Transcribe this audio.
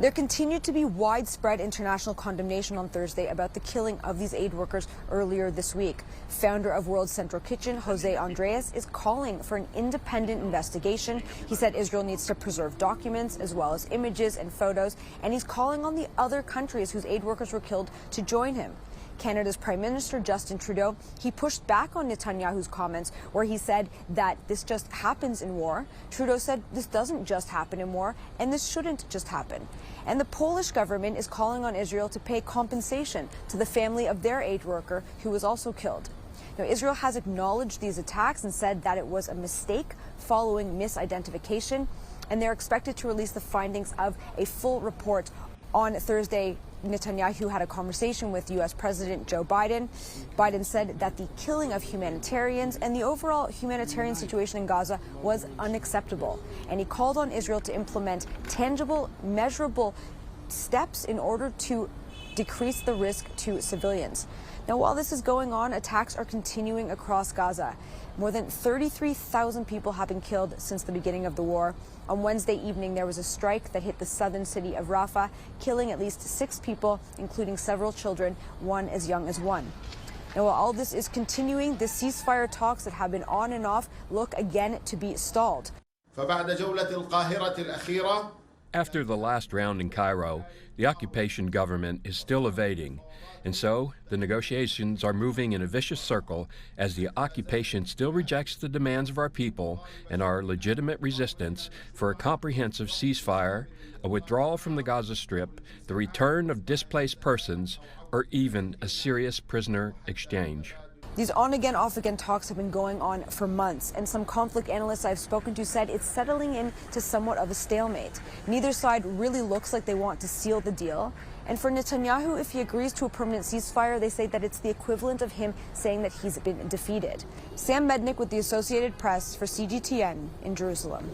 There continued to be widespread international condemnation on Thursday about the killing of these aid workers earlier this week. Founder of World Central Kitchen, Jose Andres, is calling for an independent investigation. He said Israel needs to preserve documents as well as images and photos, and he's calling on the other countries whose aid workers were killed to join him. Canada's Prime Minister Justin Trudeau, he pushed back on Netanyahu's comments where he said that this just happens in war. Trudeau said this doesn't just happen in war and this shouldn't just happen. And the Polish government is calling on Israel to pay compensation to the family of their aid worker who was also killed. Now, Israel has acknowledged these attacks and said that it was a mistake following misidentification, and they're expected to release the findings of a full report on Thursday. Netanyahu had a conversation with U.S. President Joe Biden. Biden said that the killing of humanitarians and the overall humanitarian situation in Gaza was unacceptable. And he called on Israel to implement tangible, measurable steps in order to decrease the risk to civilians. Now, while this is going on, attacks are continuing across Gaza. More than 33,000 people have been killed since the beginning of the war. On Wednesday evening, there was a strike that hit the southern city of Rafah, killing at least 6 people, including several children, one as young as 1. Now, while all this is continuing, the ceasefire talks that have been on and off look again to be stalled. After the last round in Cairo, the occupation government is still evading, and so the negotiations are moving in a vicious circle as the occupation still rejects the demands of our people and our legitimate resistance for a comprehensive ceasefire, a withdrawal from the Gaza Strip, the return of displaced persons, or even a serious prisoner exchange. These on-again, off-again talks have been going on for months, and some conflict analysts I've spoken to said it's settling into somewhat of a stalemate. Neither side really looks like they want to seal the deal. And for Netanyahu, if he agrees to a permanent ceasefire, they say that it's the equivalent of him saying that he's been defeated. Sam Mednick with the Associated Press for CGTN in Jerusalem.